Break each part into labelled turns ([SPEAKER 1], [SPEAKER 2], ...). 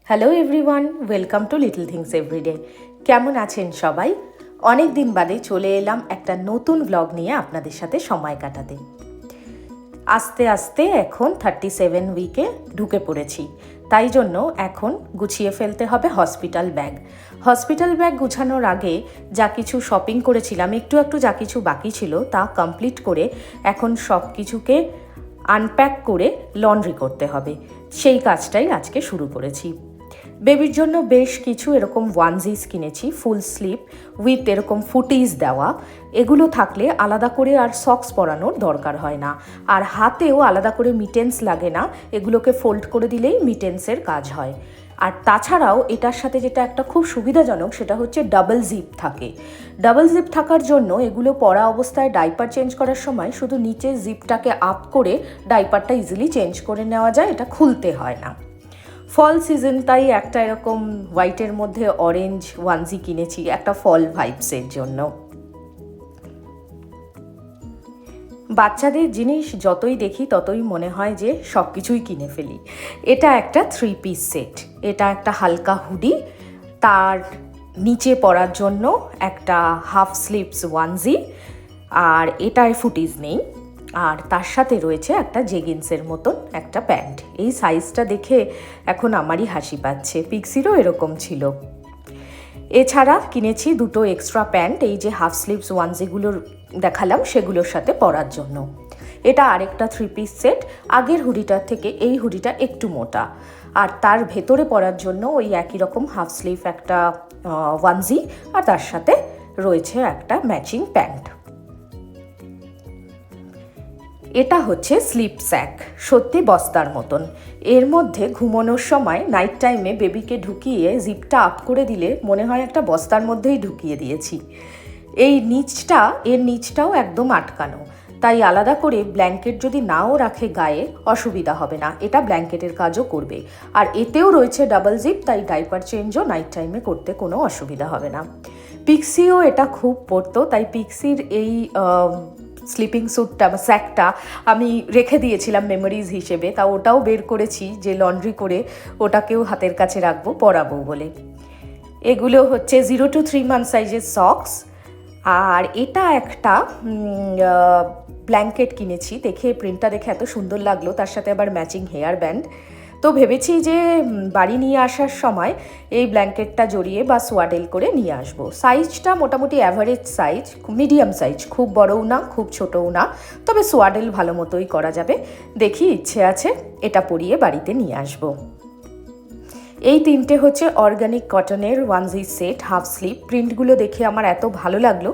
[SPEAKER 1] Hello everyone, welcome to little things everyday. কেমন আছেন সবাই? অনেক দিন বাদে চলে এলাম একটা নতুন ব্লগ নিয়ে আপনাদের সাথে সময় কাটাতে। আস্তে আস্তে এখন 37 উইকে ঢুকে পড়েছি, তাই জন্য এখন গুছিয়ে ফেলতে হবে হসপিটাল ব্যাগ গুছানোর আগে যা কিছু শপিং করেছিলাম, একটু যা কিছু বাকি ছিল তা কমপ্লিট করে এখন সব কিছুকে আনপ্যাক করে লন্ড্রি করতে হবে। সেই কাজটাই আজকে শুরু করেছি। বেবির জন্য বেশ কিছু এরকম ওয়ানজিস কিনেছি, ফুল স্লিভ উইথ এরকম ফুটিজ দেওয়া। এগুলো থাকলে আলাদা করে আর সক্স পরানোর দরকার হয় না, আর হাতেও আলাদা করে মিটেন্স লাগে না। এগুলোকে ফোল্ড করে দিলেই মিটেন্সের কাজ হয়। আর তাছাড়াও এটার সাথে যেটা একটা খুব সুবিধাজনক সেটা হচ্ছে ডাবল জিপ থাকে। ডাবল জিপ থাকার জন্য এগুলো পরা অবস্থায় ডাইপার চেঞ্জ করার সময় শুধু নিচে জিপটাকে আপ করে ডাইপারটা ইজিলি চেঞ্জ করে নেওয়া যায়, এটা খুলতে হয় না। ফল সিজন, তাই একটা এরকম হোয়াইটের মধ্যে অরেঞ্জ ওয়ানজি কিনেছি একটা ফল ভাইবসের জন্য। বাচ্চাদের জিনিস যতই দেখি ততই মনে হয় যে সব কিছুই কিনে ফেলি। এটা একটা 3 পিস সেট, এটা একটা হালকা হুডি, তার নিচে পরার জন্য একটা হাফ স্লিভস ওয়ানজি, আর এটায় ফুটিজ নেই, আর তার সাথে রয়েছে একটা জেগিন্সের মতন একটা প্যান্ট। এই সাইজটা দেখে এখন আমারই হাসি পাচ্ছে, পিক্সিরও এরকম ছিল। এছাড়া কিনেছি দুটো এক্সট্রা প্যান্ট, এই যে হাফ স্লিভস ওয়ানজিগুলোর দেখালাম সেগুলোর সাথে পরার জন্য। এটা আরেকটা 3 পিস সেট, আগের হুডিটার থেকে এই হুডিটা একটু মোটা, আর তার ভেতরে পরার জন্য ওই একই রকম হাফ স্লিভ একটা ওয়ানজি, আর তার সাথে রয়েছে একটা ম্যাচিং প্যান্ট। এটা হচ্ছে স্লিপ স্যাক, সত্যি বস্তার মতন। এর মধ্যে ঘুমানোর সময় নাইট টাইমে বেবিকে ঢুকিয়ে জিপটা আপ করে দিলে মনে হয় একটা বস্তার মধ্যেই ঢুকিয়ে দিয়েছি। এর নিচটাও একদম আটকানো, তাই আলাদা করে ব্ল্যাঙ্কেট যদি নাও রাখে গায়ে অসুবিধা হবে না, এটা ব্ল্যাঙ্কেটের কাজও করবে। আর এতেও রয়েছে ডাবল জিপ, তাই ডাইপার চেঞ্জও নাইট টাইমে করতে কোনো অসুবিধা হবে না। পিক্সিও এটা খুব পরতো, তাই পিক্সির এই স্লিপিং স্যুটটা বা স্যাকটা আমি রেখে দিয়েছিলাম মেমোরিজ হিসেবে, তা ওটাও বের করেছি যে লন্ড্রি করে ওটাকেও হাতের কাছে রাখবো, পরাবো বলে। এগুলো হচ্ছে 0 to 3 মান্থ সাইজের সক্স। আর এটা একটা ব্ল্যাঙ্কেট কিনেছি, দেখে প্রিন্টটা দেখে এত সুন্দর লাগলো, তার সাথে আবার ম্যাচিং হেয়ার ব্যান্ড। তো ভেবেছি যে বাড়ি নিয়ে আসার সময় এই ব্ল্যাঙ্কেটটা জড়িয়ে বা সোয়াডেল করে নিয়ে আসবো। সাইজটা মোটামুটি অ্যাভারেজ সাইজ, মিডিয়াম সাইজ, খুব বড়ও না খুব ছোটও না, তবে সোয়াডেল ভালো মতোই করা যাবে। দেখি, ইচ্ছে আছে এটা পরিয়ে বাড়িতে নিয়ে আসবো। এই তিনটে হচ্ছে অর্গানিক কটনের ওয়ানজি সেট, হাফ স্লিভ। প্রিন্টগুলো দেখে আমার এত ভালো লাগলো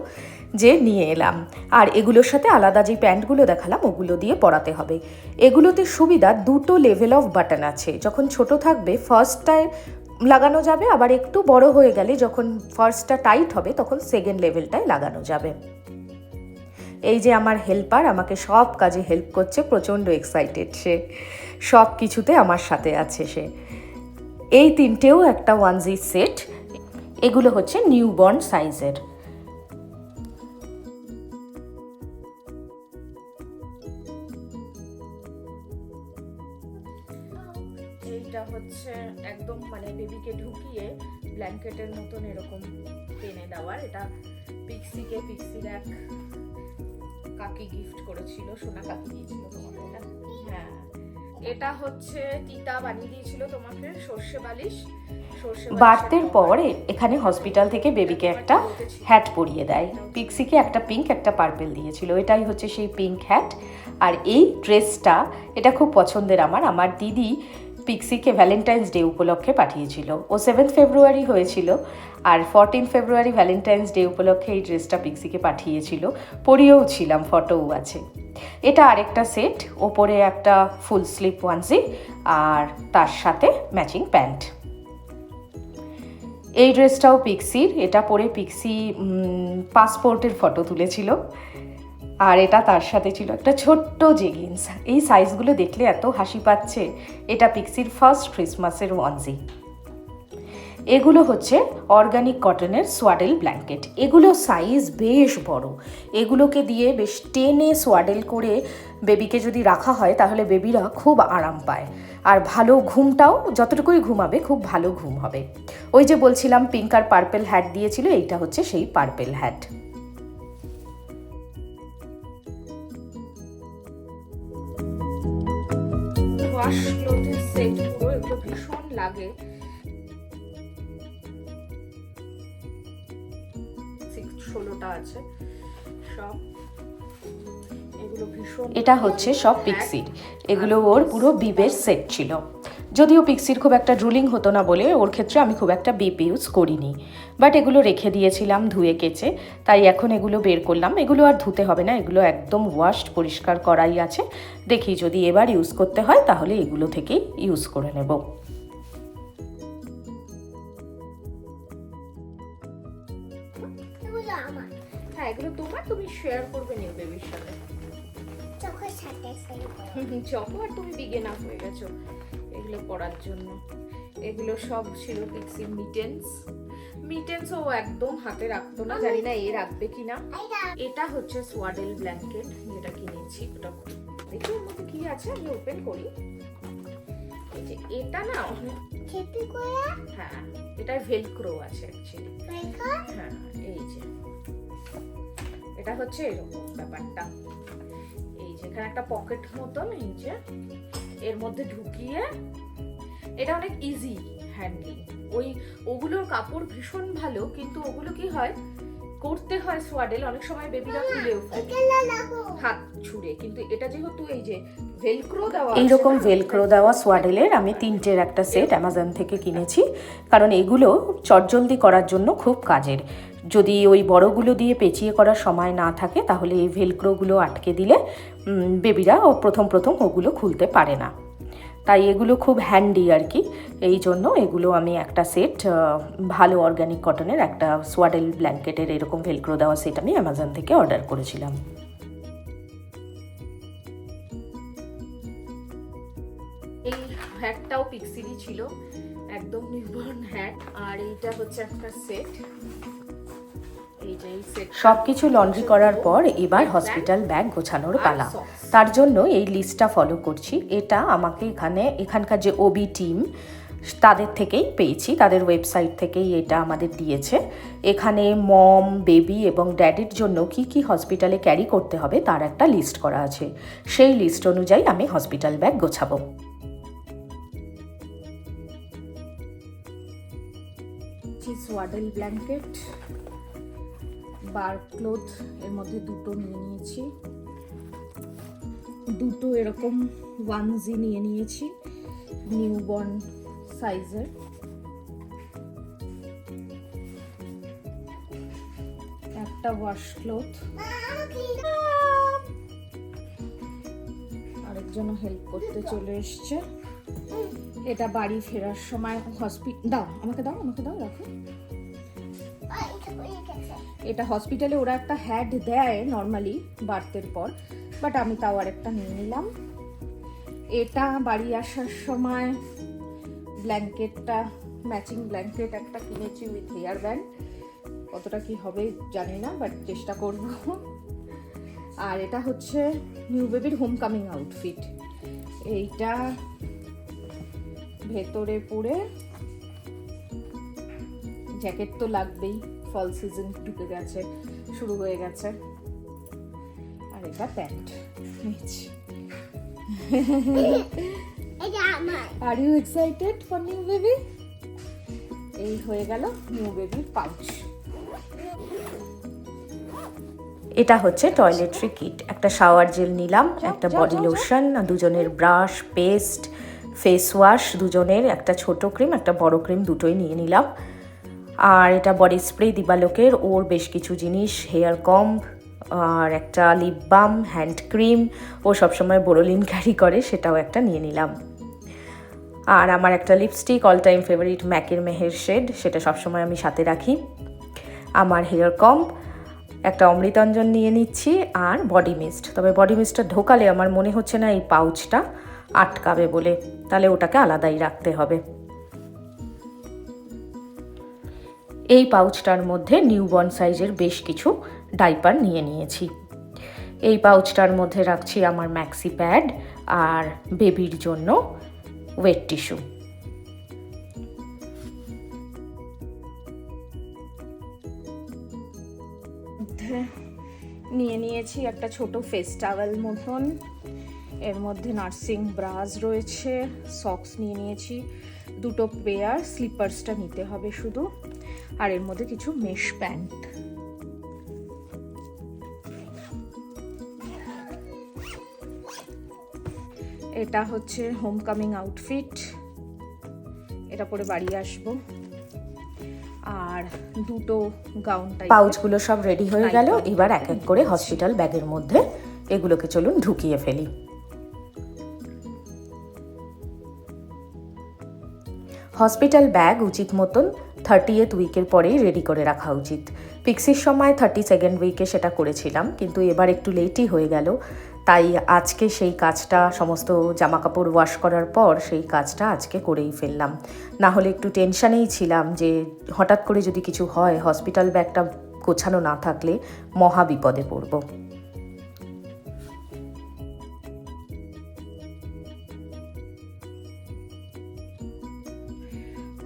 [SPEAKER 1] যে নিয়ে এলাম। আর এগুলোর সাথে আলাদা যে প্যান্টগুলো দেখালাম ওগুলো দিয়ে পরাতে হবে। এগুলোতে সুবিধা, দুটো লেভেল অফ বাটন আছে। যখন ছোট থাকবে ফার্স্টটায় লাগানো যাবে, আবার একটু বড় হয়ে গেলে যখন ফার্স্টটা টাইট হবে তখন সেকেন্ড লেভেলটায় লাগানো যাবে। এই যে আমার হেল্পার আমাকে সব কাজে হেল্প করছে, প্রচণ্ড এক্সাইটেড সে, সব কিছুতে আমার সাথে আছে সে। এই তিনটেও একটা ওয়ানজি সেট, এগুলো হচ্ছে নিউবর্ন সাইজের। এইটা হচ্ছে একদম মানে বেবিকে ঢুকিয়ে ব্ল্যাঙ্কেটের মতন এরকম টেনে দেওয়ার। এটা পিক্সির এক কাকি গিফট করেছিল, সোনা কাকি দিয়েছিল তোমাকে এটা। হ্যাঁ, এটা হচ্ছে তিতা বানিয়ে দিয়েছিল তোমাকে, সর্ষে বালিশ। বার্থের পর এখানে হসপিটাল থেকে বেবিকে একটা হ্যাট পরিয়ে দেয়। পিক্সিকে একটা পিঙ্ক একটা পার্পেল দিয়েছিল, এটাই হচ্ছে সেই পিঙ্ক হ্যাট। আর এই ড্রেসটা এটা খুব পছন্দের আমার দিদি পিক্সিকে ভ্যালেন্টাইন্স ডে উপলক্ষে পাঠিয়েছিল। ও 7 ফেব্রুয়ারি হয়েছিল, আর 14 ফেব্রুয়ারি ভ্যালেন্টাইন্স ডে উপলক্ষে এই ড্রেসটা পিক্সিকে পাঠিয়েছিল, পরিয়েও ছিলাম, ফটোও আছে। এটা আরেকটা সেট, ওপরে একটা ফুল স্লিভ ওয়ানজি আর তার সাথে ম্যাচিং প্যান্ট। এই ড্রেসটাও পিক্সির, এটা পরে পিক্সি পাসপোর্টের ফটো তুলেছিল। আর এটা তার সাথে ছিল একটা ছোট্ট জেগিন্স। এই সাইজগুলো দেখলে এত হাসি পাচ্ছে। এটা পিক্সির ফার্স্ট ক্রিসমাসের ওয়ানজি। এগুলো হচ্ছে অর্গানিক কটনের সোয়াডেল ব্ল্যাঙ্কেট। এগুলো সাইজ বেশ বড়। এগুলোকে দিয়ে বেশ টেনে সোয়াডেল করে বেবিকে যদি রাখা হয় তাহলে বেবিরা খুব আরাম পায়, আর ভালো ঘুমটাও যতটুকুই ঘুমাবে খুব ভালো ঘুম হবে। ওই যে বলছিলাম পিঙ্ক আর পার্পেল হ্যাট দিয়েছিল, এইটা হচ্ছে সেই পার্পেল হ্যাট। ওয়াশ ক্লোথের সেট পুরো, এগুলো ভীষণ লাগে। আছে সব, এগুলো ভীষণ, এটা হচ্ছে সব পিক্সির। এগুলো ওর পুরো বিবের সেট ছিল। যদিও পিক্সির খুব একটা ড্রুলিং হতো না বলে ওর ক্ষেত্রে আমি খুব একটা বিপ ইউজ করিনি, বাট এগুলো রেখে দিয়েছিলাম ধুয়ে কেচে, তাই এখন এগুলো বের করলাম। এগুলো আর ধুতে হবে না, এগুলো একদম ওয়াশড, পরিষ্কার করাই আছে। দেখি যদি এবার ইউজ করতে হয় তাহলে এগুলো থেকেই ইউজ করে নেব। হ্যাঁ, এগুলো তোমার, তুমি শেয়ার করবে নিউ বেবির সাথে। চকো আর তুমি বিগেন আপ হয়ে গেছো এগুলো পড়ার জন্য। এগুলো সব ছিল পিক্সির মিটেন্স ও একদম হাতে রাখতো না, জানি না এ রাখবে কিনা। এটা হচ্ছে সোয়াডেল ব্ল্যাঙ্কেট যেটা কিনেছি, ওটা দেখি ওর মধ্যে কি আছে, আমি ওপেন করি। এই যে এটা না, হ্যাঁ এটা ভেলক্রো আছে অ্যাকচুয়ালি। হ্যাঁ এই যে এটা হচ্ছে এরকম ব্যাপারটা। এই যে এখানে একটা পকেট মতন, এই যে এর মধ্যে ঢুকিয়ে, এটা অনেক ইজি হ্যান্ডলিং। ওগুলোর কাপড় ভীষণ ভালো, কিন্তু ওগুলো কি হয়, করতে হয় সোয়াডেল, অনেক সময় বেবিরা খুলেও হাত ছুঁড়ে। কিন্তু এটা যেহেতু এই যে ভেলক্রো দেওয়া, এইরকম ভেলক্রো দেওয়া সোয়াডেলের আমি 3টের একটা সেট অ্যামাজন থেকে কিনেছি, কারণ এগুলো চটজলদি করার জন্য খুব কাজের। যদি ওই বড়গুলো দিয়ে পেঁচিয়ে করার সময় না থাকে তাহলে এই ভেলক্রোগুলো আটকে দিলে বেবিরা প্রথম ওগুলো খুলতে পারে না, তাই এগুলো খুব হ্যান্ডি আর কি। এই জন্য এগুলো আমি একটা সেট, ভালো অর্গানিক কটনের একটা সোয়াডেল ব্ল্যাঙ্কেটের এরকম ভেলক্রো দেওয়া সেট আমি অ্যামাজন থেকে অর্ডার করেছিলাম। এই হ্যাটটাও পিক্সিরই ছিল, একদম নিউবর্ন হ্যাট। আর এইটা হচ্ছে একটা সেট। সবকিছু লন্ড্রি করার পর এবার হসপিটাল ব্যাগ গোছানোর পালা। তার জন্য এই লিস্টটা ফলো করছি। এটা আমাকে এখানকার যে ওবি টিম তাদের থেকেই পেয়েছি, তাদের ওয়েবসাইট থেকেই এটা আমাদের দিয়েছে। এখানে মম, বেবি এবং ড্যাডির জন্য কি কি হসপিটালে ক্যারি করতে হবে তার একটা লিস্ট করা আছে। সেই লিস্ট অনুযায়ী আমি হসপিটাল ব্যাগ গোছাবো। সোয়াডেল ব্ল্যাঙ্কেট, বার ক্লোথ, এর মধ্যে দুটো নিয়ে নিয়েছি, দুটো এরকম ওয়ানজি নিয়ে নিয়েছি নিউবর্ন সাইজের। একটা ওয়াশ ক্লোথ, আরেকজন হেল্প করতে চলে এসছে। এটা বাড়ি ফেরার সময় দাও আমাকে দাও রাখো। এটা হসপিটালে ওরা একটা হ্যাট দেয় নর্মালি বার্থের পর, বাট আমি তাও আরেকটা নিয়ে নিলাম। এটা বাড়ি আসার সময় ব্ল্যাঙ্কেটটা, ম্যাচিং ব্ল্যাঙ্কেট একটা কিনেছি উইথ হেয়ার ব্যান্ড। কতটা কি হবে জানি না, বাট চেষ্টা করব। আর এটা হচ্ছে নিউ বেবির হোম কামিং আউটফিট। এইটা ভেতরে পরে, জ্যাকেট তো লাগবেই, ফল সিজন ঢুকে গেছে, শুরু হয়ে গেছে। আর এটা pant. Are you excited for new baby? এই হয়ে গেল নিউ বেবির পাউচ। এটা হচ্ছে টয়লেট্রি কিট। একটা শাওয়ার জেল নিলাম, একটা বডি লোশন, দুজনের ব্রাশ, পেস্ট, ফেস ওয়াশ দুজনের, একটা ছোট ক্রিম, একটা বড় ক্রিম, দুটোই নিয়ে নিলাম। আর এটা বডি স্প্রে দিবালোকের, ওর বেশ কিছু জিনিস, হেয়ার কম্ব, আর একটা লিপ বাম, হ্যান্ড ক্রিম, ও সবসময় বোরোলিন ক্যারি করে, সেটাও একটা নিয়ে নিলাম। আর আমার একটা লিপস্টিক, অল টাইম ফেভারিট ম্যাকের মেহের শেড, সেটা সবসময় আমি সাথে রাখি। আমার হেয়ার কম্ব, একটা অমৃতাঞ্জন নিয়ে নিচ্ছি, আর বডি মিস্ট। তবে বডি মিস্টটা ঢোকালে আমার মনে হচ্ছে না এই পাউচটা আটকাবে বলে, তাহলে ওটাকে আলাদাই রাখতে হবে। এই পাউচটার মধ্যে নিউবর্ন সাইজের বেশ কিছু ডাইপার নিয়ে নিয়েছি। এই পাউচটার মধ্যে রাখছি আমার ম্যাক্সি প্যাড আর বেবির জন্য ওয়েট টিস্যু। নিয়ে নিয়েছি একটা ছোট ফেস টাওয়েল মতন, এর মধ্যে নার্সিং ব্রাশ রয়েছে, সক্স নিয়ে নিয়েছি, দুটো পেয়ার, স্লিপার্সটা নিতে হবে শুধু, আর এর মধ্যে কিছু মেশ প্যান্ট। এটা হচ্ছে হোমকামিং আউটফিট, এটা পরে বাড়ি আসবো। আর দুটো গাউন টাইপ। পাউচগুলো সব রেডি হয়ে গেল, এবার এক এক করে হসপিটাল ব্যাগের মধ্যে এগুলোকে চলুন ঢুকিয়ে ফেলি। হসপিটাল ব্যাগ উচিত মতন 30th উইকের পরেই রেডি করে রাখা উচিত। পিক্সির সময় 32nd উইকে সেটা করেছিলাম, কিন্তু এবার একটু লেটই হয়ে গেল, তাই আজকে সেই কাজটা, সমস্ত জামা কাপড় ওয়াশ করার পর সেই কাজটা আজকে করেই ফেললাম। না হলে একটু টেনশানেই ছিলাম যে হঠাৎ করে যদি কিছু হয়, হসপিটাল ব্যাগটা গোছানো না থাকলে মহা বিপদে পড়ব।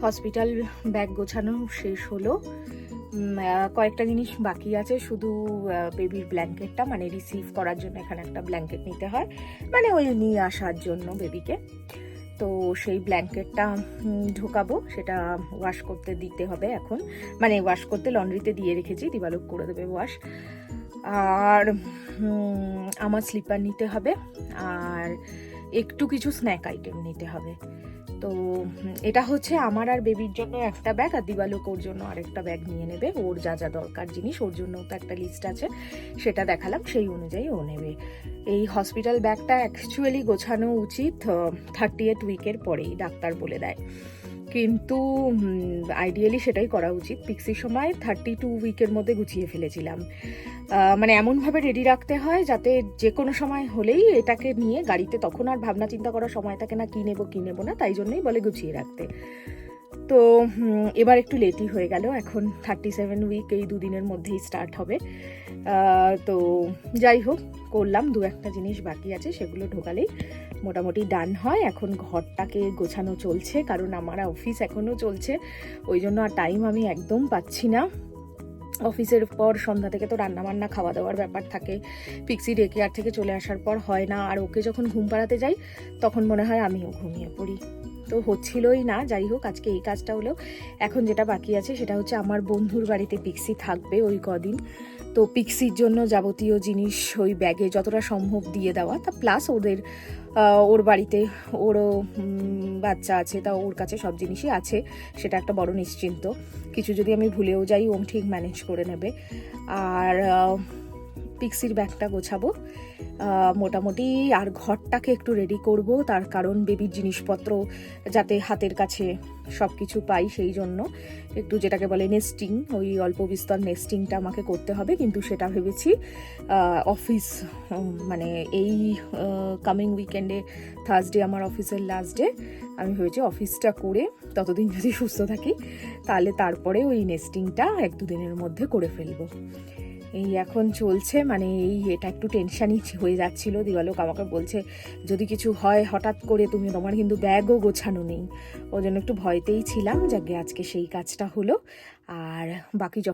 [SPEAKER 1] হসপিটাল ব্যাগ গোছানো শেষ হলো, কয়েকটা জিনিস বাকি আছে, শুধু বেবির ব্ল্যাঙ্কেটটা, মানে রিসিভ করার জন্য এখানে একটা ব্ল্যাঙ্কেট নিতে হয়, মানে ওই নিয়ে আসার জন্য বেবিকে। তো সেই ব্ল্যাঙ্কেটটা ঢোকাবো, সেটা ওয়াশ করতে দিতে হবে এখন, মানে ওয়াশ করতে লন্ড্রিতে দিয়ে রেখেছি, দিবালোক করে দেবে ওয়াশ। আর আমার স্লিপার নিতে হবে, আর একটু কিছু স্ন্যাক আইটেম নিতে হবে। তো এটা হচ্ছে আমার আর বেবির জন্য একটা ব্যাগ, আর দিবালোক ওর জন্য আরেকটা ব্যাগ নিয়ে নেবে, ওর যা যা দরকার জিনিস, ওর জন্য তো একটা লিস্ট আছে, সেটা দেখালাম, সেই অনুযায়ী ও নেবে। এই হসপিটাল ব্যাগটা অ্যাকচুয়ালি গোছানো উচিত 30th উইকের পরেই, ডাক্তার বলে দেয়, কিন্তু আইডিয়ালি সেটাই করা উচিত। পিক্সির সময় 32 উইকের মধ্যে গুছিয়ে ফেলেছিলাম, মানে এমনভাবে রেডি রাখতে হয় যাতে যে কোনো সময় হলেই এটাকে নিয়ে গাড়িতে, তখন আর ভাবনা চিন্তা করার সময় থাকে না, কী নেবো না, তাই জন্যই বলে গুছিয়ে রাখতে। তো এবার একটু লেটই হয়ে গেল, এখন 37 উইক এই দুদিনের মধ্যেই স্টার্ট হবে। তো যাই হোক, করলাম, দু একটা জিনিস বাকি আছে, সেগুলো ঢোকালেই মোটামুটি ডান হয়। এখন ঘরটাকে গোছানো চলছে, কারণ আমার অফিস এখনও চলছে, ওই জন্য আর টাইম আমি একদম পাচ্ছি না। অফিসের পর সন্ধ্যা থেকে তো রান্নাবান্না খাওয়া দাওয়ার ব্যাপার থাকে, পিক্সি ডে কেয়ার থেকে চলে আসার পর হয় না, আর ওকে যখন ঘুম পাড়াতে যাই তখন মনে হয় আমিও ঘুমিয়ে পড়ি, তো হচ্ছিলই না। যাই হোক, আজকে এই কাজটা হলো। এখন যেটা বাকি আছে সেটা হচ্ছে আমার বন্ধুর বাড়িতে পিক্সি থাকবে ওই কদিন, তো পিক্সির জন্য যাবতীয় জিনিস ওই ব্যাগে যতটা সম্ভব দিয়ে দেওয়া, তা প্লাস ওর বাড়িতে ওরও বাচ্চা আছে, তা ওর কাছে সব জিনিসই আছে, সেটা একটা বড় নিশ্চিন্ত। কিছু যদি আমি ভুলেও যাই, ও ঠিক ম্যানেজ করে নেবে। আর পিক্সির ব্যাগটা গোছাবো মোটামুটি, আর ঘরটাকে একটু রেডি করব, তার কারণ বেবির জিনিসপত্র যাতে হাতের কাছে সব কিছু পাই, সেই জন্য একটু যেটাকে বলে নেস্টিং, ওই অল্প বিস্তর নেস্টিংটা আমাকে করতে হবে। কিন্তু সেটা ভেবেছি অফিস, মানে এই কামিং উইকেন্ডে থার্সডে আমার অফিসের লাস্ট ডে, আমি ভেবেছি অফিসটা করে ততদিন যদি সুস্থ থাকি তাহলে তারপরে ওই নেস্টিংটা 1-2 দিনের মধ্যে করে ফেলবো। এই এখন চলছে, মানে এটা একটু টেনশানই হয়ে যাচ্ছিল। দিবালোক আমাকে বলছে যদি কিছু হয় হঠাৎ করে, তোমার কিন্তু ব্যাগও গোছানো নেই, ওই জন্য একটু ভয়তেই ছিলাম। যাকে আজকে সেই কাজটা হলো, আর বাকি